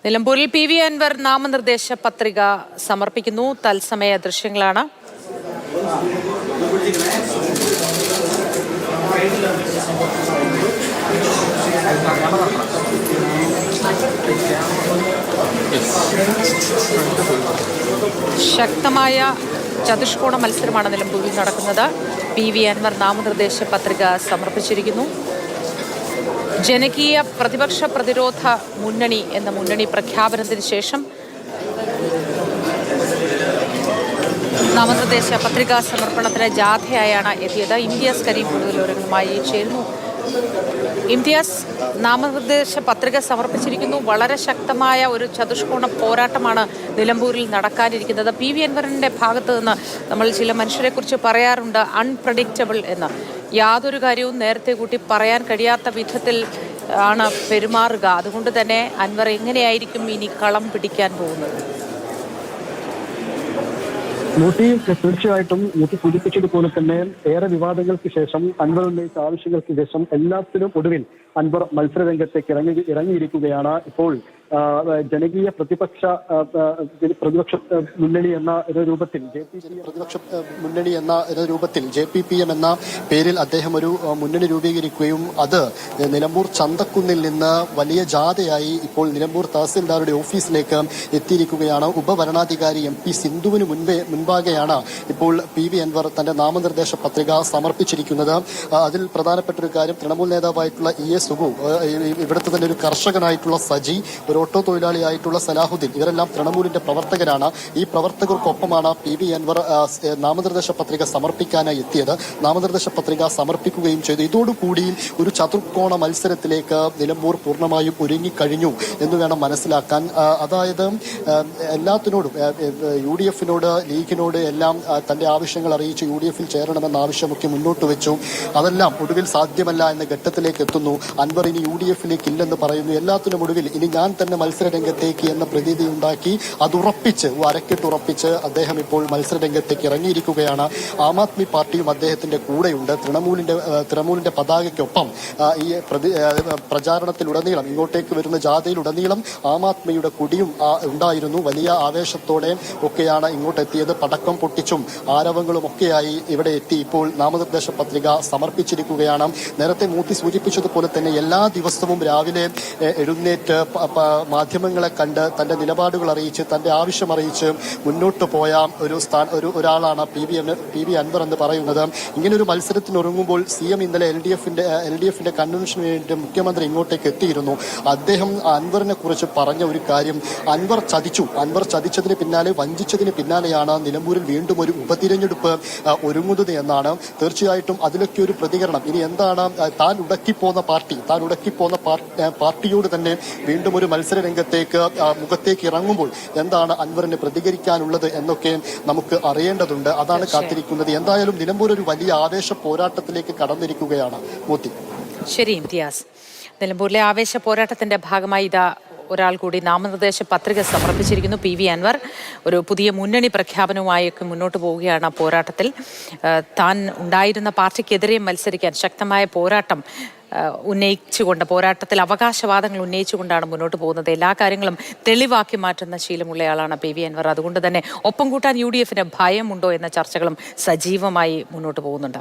നിലമ്പൂരിൽ പി.വി. അൻവർ നാമനിർദ്ദേശ പത്രിക സമർപ്പിക്കുന്നു. തത്സമയ ദൃശ്യങ്ങളാണ്. ശക്തമായ ചതുഷ്കോണ മത്സരമാണ് നിലമ്പൂരിൽ നടക്കുന്നത്. പി.വി. അൻവർ നാമനിർദ്ദേശ പത്രിക സമർപ്പിച്ചിരിക്കുന്നു. ജനകീയ പ്രതിപക്ഷ പ്രതിരോധ മുന്നണി എന്ന മുന്നണി പ്രഖ്യാപനത്തിന് ശേഷം നാമനിർദ്ദേശ പത്രികാ സമർപ്പണത്തിന് ജാഥയായാണ് എത്തിയത്. ഇംതിയാസ് കരീം കൂടുതൽ വിവരങ്ങളുമായി ചേരുന്നു. ഇംതിയാസ്, നാമനിർദ്ദേശ പത്രിക സമർപ്പിച്ചിരിക്കുന്നു. വളരെ ശക്തമായ ഒരു ചതുഷ്കോണ പോരാട്ടമാണ് നിലമ്പൂരിൽ നടക്കാനിരിക്കുന്നത്. പി.വി. അൻവറിൻ്റെ ഭാഗത്ത് നിന്ന് നമ്മൾ ചില മനുഷ്യരെക്കുറിച്ച് പറയാറുണ്ട് അൺപ്രഡിക്റ്റബിൾ എന്ന്. യാതൊരു കാര്യവും നേരത്തെ കൂട്ടി പറയാൻ കഴിയാത്ത വിധത്തിൽ ആണ് പെരുമാറുക. അതുകൊണ്ട് തന്നെ അൻവർ എങ്ങനെയായിരിക്കും ഇനി കളം പിടിക്കാൻ പോകുന്നത്? മൂട്ടി തീർച്ചയായിട്ടും മൂട്ടി സൂചിപ്പിച്ചതുപോലെ തന്നെ ഏറെ വിവാദങ്ങൾക്ക് ശേഷം അൻവർ ഉന്നയിച്ച ആവശ്യങ്ങൾക്ക് ശേഷം എല്ലാത്തിനും ഒടുവിൽ അൻവർ മത്സര രംഗത്തേക്ക് ഇറങ്ങിയിരിക്കുകയാണ്. ഇപ്പോൾ ജനകീയ പ്രതിപക്ഷ മുന്നണി എന്ന രൂപത്തിൽ പ്രതിപക്ഷ മുന്നണി എന്ന രൂപത്തിൽ JPPM എന്ന പേരിൽ അദ്ദേഹം ഒരു മുന്നണി രൂപീകരിക്കുകയും അത് നിലമ്പൂർ ചന്തക്കുന്നിൽ നിന്ന് വലിയ ജാഥയായി ഇപ്പോൾ നിലമ്പൂർ തഹസിൽദാരുടെ ഓഫീസിലേക്ക് എത്തിയിരിക്കുകയാണ്. ഉപഭരണാധികാരി MP സിന്ധുവിന് മുൻപാകെയാണ് ഇപ്പോൾ പി.വി. അൻവർ തന്റെ നാമനിർദ്ദേശ പത്രിക സമർപ്പിച്ചിരിക്കുന്നത്. അതിൽ പ്രധാനപ്പെട്ട ഒരു കാര്യം തൃണമൂൽ നേതാവായിട്ടുള്ള E.A. സുഗു, ഇവിടുത്തെ തന്നെ ഒരു കർഷകനായിട്ടുള്ള സജി, ഒരു ഓട്ടോ തൊഴിലാളിയായിട്ടുള്ള സലാഹുദ്ദീൻ, ഇവരെല്ലാം തൃണമൂലിന്റെ പ്രവർത്തകരാണ്. ഈ പ്രവർത്തകർക്കൊപ്പമാണ് പി.വി. അൻവർ നാമനിർദ്ദേശ പത്രിക സമർപ്പിക്കാനായി എത്തിയത്. നാമനിർദ്ദേശ പത്രിക സമർപ്പിക്കുകയും ചെയ്തു. ഇതോടുകൂടി ഒരു ചതുർക്കോണ മത്സരത്തിലേക്ക് നിലമ്പൂർ പൂർണ്ണമായും ഒരുങ്ങിക്കഴിഞ്ഞു എന്ന് വേണം മനസ്സിലാക്കാൻ. അതായത് എല്ലാത്തിനോടും UDF-നോട് ലീഗിനോട് എല്ലാം തന്റെ ആവശ്യങ്ങൾ അറിയിച്ച് UDF-ൽ ചേരണമെന്ന ആവശ്യമൊക്കെ മുന്നോട്ട് വെച്ചു. അതെല്ലാം ഒടുവിൽ സാധ്യമല്ല എന്ന ഘട്ടത്തിലേക്ക് എത്തുന്നു. അൻവർ ഇനി UDF-ലേക്ക് ഇല്ലെന്ന് പറയുന്നു. എല്ലാത്തിനും ഒടുവിൽ ഇനി ഞാൻ തന്നെ മത്സര രംഗത്തേക്ക് എന്ന പ്രതീതി ഉണ്ടാക്കി അതുറപ്പിച്ച് അരക്കിട്ടുറപ്പിച്ച് അദ്ദേഹം ഇപ്പോൾ മത്സര രംഗത്തേക്ക് ഇറങ്ങിയിരിക്കുകയാണ്. ആം ആദ്മി പാർട്ടിയും അദ്ദേഹത്തിന്റെ കൂടെയുണ്ട്. തൃണമൂലിന്റെ പതാകയ്ക്കൊപ്പം ഈ പ്രചാരണത്തിലുടനീളം ഇങ്ങോട്ടേക്ക് വരുന്ന ജാഥയിലുടനീളം ആം ആദ്മിയുടെ കൊടിയും ഉണ്ടായിരുന്നു. വലിയ ആവേശത്തോടെ ഒക്കെയാണ് ഇങ്ങോട്ടെത്തിയത്. പടക്കം പൊട്ടിച്ചും ആരവങ്ങളും ഒക്കെയായി ഇവിടെ എത്തി ഇപ്പോൾ നാമനിർദ്ദേശ പത്രിക സമർപ്പിച്ചിരിക്കുകയാണ്. നേരത്തെ മൂത്തി സൂചിപ്പിച്ചതുപോലെ തന്നെ എല്ലാ ദിവസവും രാവിലെ എഴുന്നേറ്റ് മാധ്യമങ്ങളെ കണ്ട് തന്റെ നിലപാടുകൾ അറിയിച്ച് തന്റെ ആവശ്യം അറിയിച്ച് മുന്നോട്ട് പോയ ഒരാളാണ് പി.വി. അൻവർ എന്ന് പറയുന്നത്. ഇങ്ങനെ ഒരു മത്സരത്തിന് ഒരുങ്ങുമ്പോൾ CM ഇന്നലെ LDF-ന്റെ കൺവെൻഷന് വേണ്ടി മുഖ്യമന്ത്രി ഇങ്ങോട്ടേക്ക് എത്തിയിരുന്നു. അദ്ദേഹം അൻവറിനെ കുറിച്ച് പറഞ്ഞ ഒരു കാര്യം, അൻവർ ചതിച്ചതിന് പിന്നാലെ വഞ്ചിച്ചതിന് പിന്നാലെയാണ് നിലമ്പൂരിൽ വീണ്ടും ഒരു ഉപതിരഞ്ഞെടുപ്പ് ഒരുങ്ങുന്നത് എന്നാണ്. തീർച്ചയായിട്ടും അതിലൊക്കെ ഒരു പ്രതികരണം ഇനി എന്താണ്, താൻ ഉടക്കിപ്പോന്ന പാർട്ടിയോട് തന്നെ വീണ്ടും ഒരു മത്സര രംഗത്തേക്ക് മുഖത്തേക്ക് ഇറങ്ങുമ്പോൾ എന്താണ് അൻവറിന് പ്രതികരിക്കാനുള്ളത് എന്നൊക്കെ നമുക്ക് അറിയേണ്ടതുണ്ട്. അതാണ് കാത്തിരിക്കുന്നത്. എന്തായാലും നിലമ്പൂർ ഒരു വലിയ ആവേശ പോരാട്ടത്തിലേക്ക് കടന്നിരിക്കുകയാണ്. മോത്തി. ശരി ഇംതിയാസ്, നിലമ്പൂരിലെ ആവേശ പോരാട്ടത്തിന്റെ ഭാഗമായി ഇതാ ഒരാൾ കൂടി നാമനിർദ്ദേശ പത്രിക സമർപ്പിച്ചിരിക്കുന്നു. പി.വി. അൻവർ ഒരു പുതിയ മുന്നണി പ്രഖ്യാപനവുമായൊക്കെ മുന്നോട്ട് പോവുകയാണ്. പോരാട്ടത്തിൽ താൻ ഉണ്ടായിരുന്ന പാർട്ടിക്കെതിരെ മത്സരിക്കാൻ ശക്തമായ പോരാട്ടം ഉന്നയിച്ചുകൊണ്ട്, പോരാട്ടത്തിൽ അവകാശവാദങ്ങൾ ഉന്നയിച്ചുകൊണ്ടാണ് മുന്നോട്ട് പോകുന്നത്. എല്ലാ കാര്യങ്ങളും തെളിവാക്കി മാറ്റുന്ന ശീലമുള്ളയാളാണ് പി.വി. അൻവർ. അതുകൊണ്ട് തന്നെ ഒപ്പം കൂട്ടാൻ UDF-ന് ഭയമുണ്ടോ എന്ന ചർച്ചകളും സജീവമായി മുന്നോട്ട് പോകുന്നുണ്ട്.